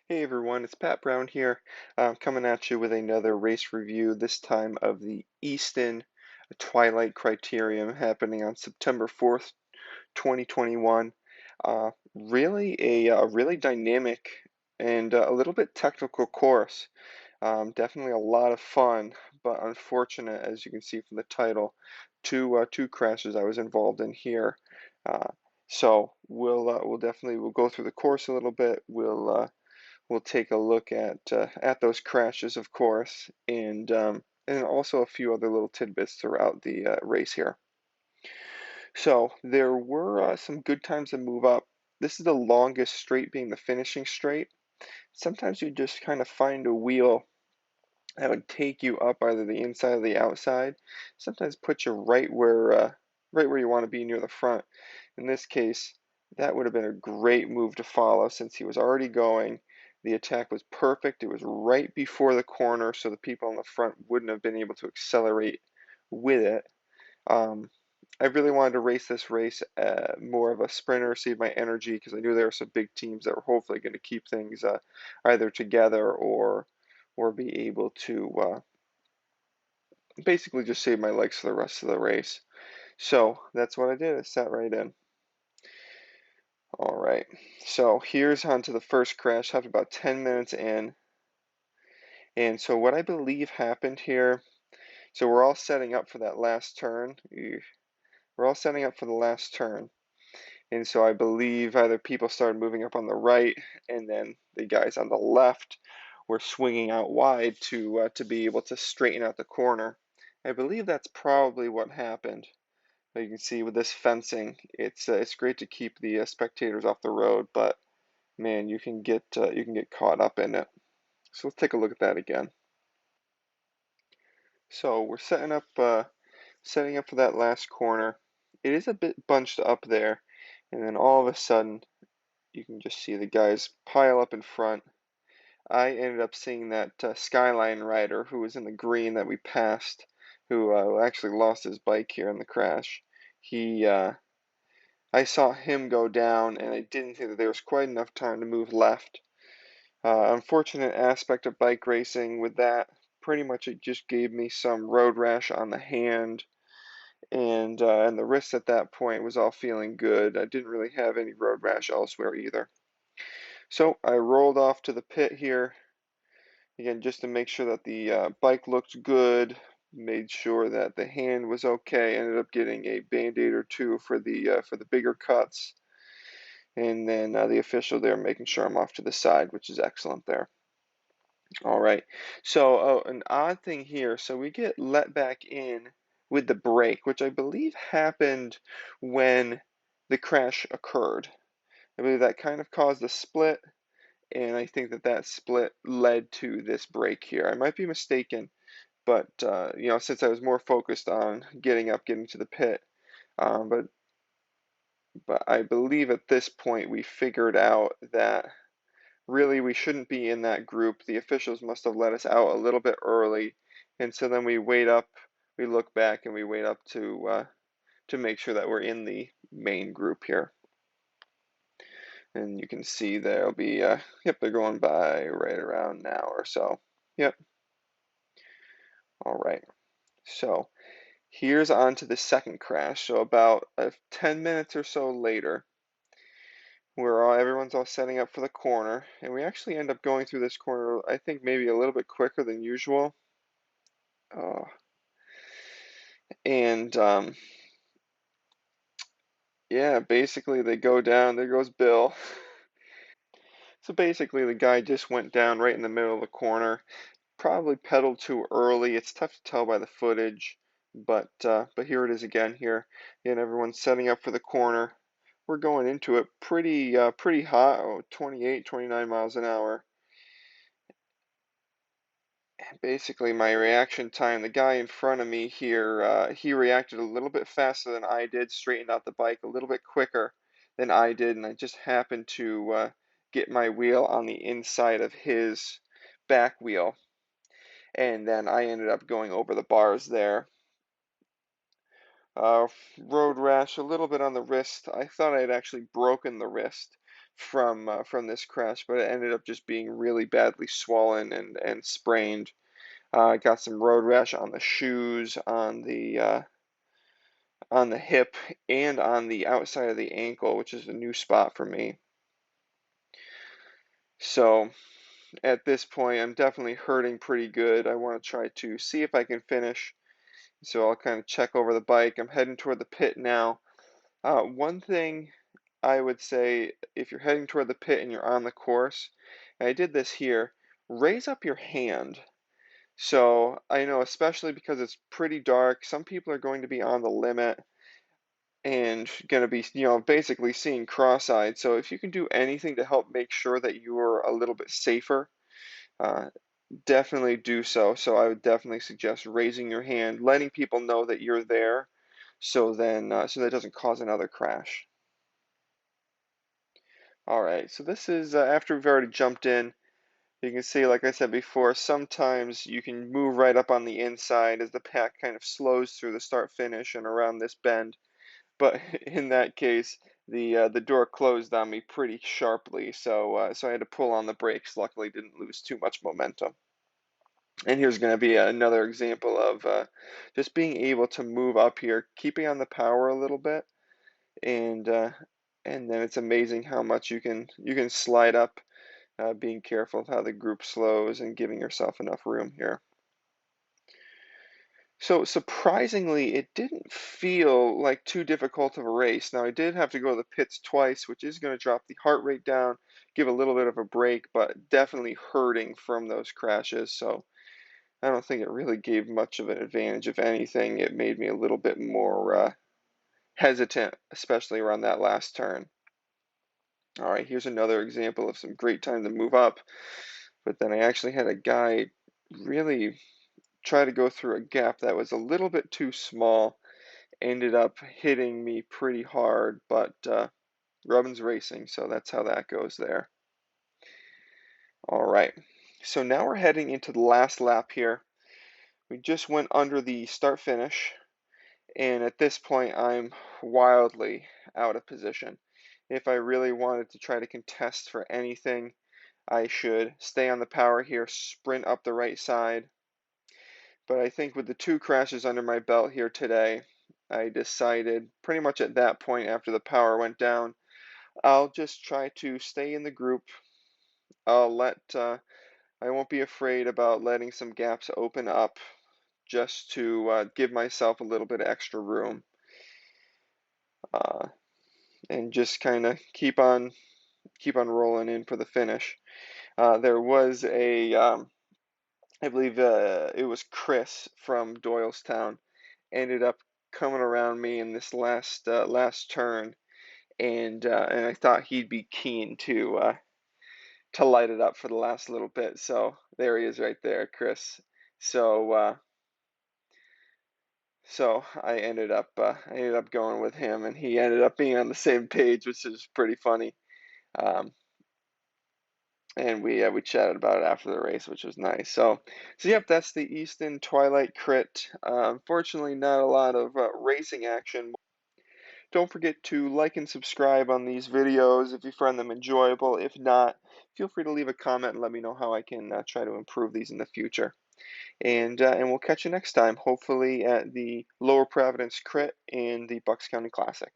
Hey everyone, it's Pat Brown here, coming at you with another race review, this time of the Easton Twilight Criterium happening on September 4th, 2021. Really a really dynamic and a little bit technical course. Definitely a lot of fun, but unfortunate, as you can see from the title, two crashes I was involved in here. Uh, so we'll definitely we'll go through the course a little bit. We'll take a look at those crashes, of course, and also a few other little tidbits throughout the race here. So there were some good times to move up. This is the longest straight being the finishing straight. Sometimes you just kind of find a wheel that would take you up either the inside or the outside. Sometimes put you right where you want to be near the front. In this case, that would have been a great move to follow since he was already going. The attack was perfect. It was right before the corner, so the people on the front wouldn't have been able to accelerate with it. Um, I really wanted to race this race more of a sprinter, save my energy, because I knew there were some big teams that were hopefully going to keep things either together or be able to basically just save my legs for the rest of the race. So that's what I did. I sat right in. All right. So here's on to the first crash after about 10 minutes in. And so what I believe happened here, so we're all setting up for that last turn. We're all setting up for the last turn. And so I believe either people started moving up on the right, and then the guys on the left were swinging out wide to be able to straighten out the corner. I believe that's probably what happened. You can see with this fencing, it's great to keep the spectators off the road, but man, you can get caught up in it. So let's take a look at that again. So we're setting up for that last corner. It is a bit bunched up there, and then all of a sudden you can just see the guys pile up in front. I ended up seeing that Skyline rider who was in the green that we passed, who actually lost his bike here in the crash. He I saw him go down, and I didn't think that there was quite enough time to move left. Unfortunate aspect of bike racing with that, pretty much it just gave me some road rash on the hand, and the wrist at that point was all feeling good. I didn't really have any road rash elsewhere either. So I rolled off to the pit here, again, just to make sure that the bike looked good, made sure that the hand was okay, ended up getting a Band-Aid or two for the bigger cuts. And then the official there making sure I'm off to the side, which is excellent there. All right. So an odd thing here. So we get let back in with the brake, which I believe happened when the crash occurred. I believe that kind of caused a split, and I think that that split led to this break here. I might be mistaken, but you know, since I was more focused on getting up, getting to the pit, um, but but I believe at this point we figured out that really we shouldn't be in that group. The officials must have let us out a little bit early, and so then we wait up, we look back, and we wait up to make sure that we're in the main group here. And you can see there'll be, yep, they're going by right around now or so. Yep. All right. So here's on to the second crash. So about 10 minutes or so later, everyone's all setting up for the corner, and we actually end up going through this corner, I think maybe a little bit quicker than usual. Uh, and yeah, basically they go down. There goes Bill. So basically, the guy just went down right in the middle of the corner. Probably pedaled too early. It's tough to tell by the footage, but here it is again here. And everyone's setting up for the corner. We're going into it pretty hot, 28, 29 miles an hour. Basically, my reaction time, the guy in front of me here, he reacted a little bit faster than I did, straightened out the bike a little bit quicker than I did, and I just happened to get my wheel on the inside of his back wheel, and then I ended up going over the bars there. Uh, Road rash, a little bit on the wrist. I thought I had actually broken the wrist, from this crash, but it ended up just being really badly swollen and sprained. I got some road rash on the shoes, on the hip, and on the outside of the ankle, which is a new spot for me. So at this point, I'm definitely hurting pretty good. I want to try to see if I can finish. So I'll kind of check over the bike. I'm heading toward the pit now. One thing I would say, if you're heading toward the pit and you're on the course, and I did this here, raise up your hand. So I know, especially because it's pretty dark, some people are going to be on the limit and going to be, basically seeing cross-eyed. So if you can do anything to help make sure that you're a little bit safer, uh, definitely do so. So I would definitely suggest raising your hand, letting people know that you're there, so that doesn't cause another crash. All right, so this is after we've already jumped in. You can see, like I said before, sometimes you can move right up on the inside as the pack kind of slows through the start finish and around this bend. But in that case, the door closed on me pretty sharply, so I had to pull on the brakes. Luckily, didn't lose too much momentum. And here's going to be another example of just being able to move up here, keeping on the power a little bit, and uh, and then it's amazing how much you can slide up, being careful of how the group slows and giving yourself enough room here. So surprisingly, it didn't feel like too difficult of a race. Now I did have to go to the pits twice, which is going to drop the heart rate down, give a little bit of a break, but definitely hurting from those crashes. So I don't think it really gave much of an advantage. If anything, it made me a little bit more hesitant, especially around that last turn. All right, here's another example of some great time to move up, but then I actually had a guy really try to go through a gap that was a little bit too small, ended up hitting me pretty hard, but Robin's racing, so that's how that goes there. All right, so now we're heading into the last lap here. We just went under the start finish, and at this point, I'm wildly out of position. If I really wanted to try to contest for anything, I should stay on the power here, sprint up the right side. But I think with the two crashes under my belt here today, I decided pretty much at that point after the power went down, I'll just try to stay in the group. I won't be afraid about letting some gaps open up just to give myself a little bit of extra room, uh, and just kind of keep on rolling in for the finish. There was I believe it was Chris from Doylestown, ended up coming around me in this last turn, and I thought he'd be keen to light it up for the last little bit. So there he is right there, Chris. So so I ended up going with him, and he ended up being on the same page, which is pretty funny. Um, and we chatted about it after the race, which was nice. So yep, that's the Easton Twilight crit. Unfortunately, not a lot of racing action. Don't forget to like and subscribe on these videos if you find them enjoyable. If not, feel free to leave a comment and let me know how I can try to improve these in the future. And we'll catch you next time, hopefully at the Lower Providence Crit and the Bucks County Classic.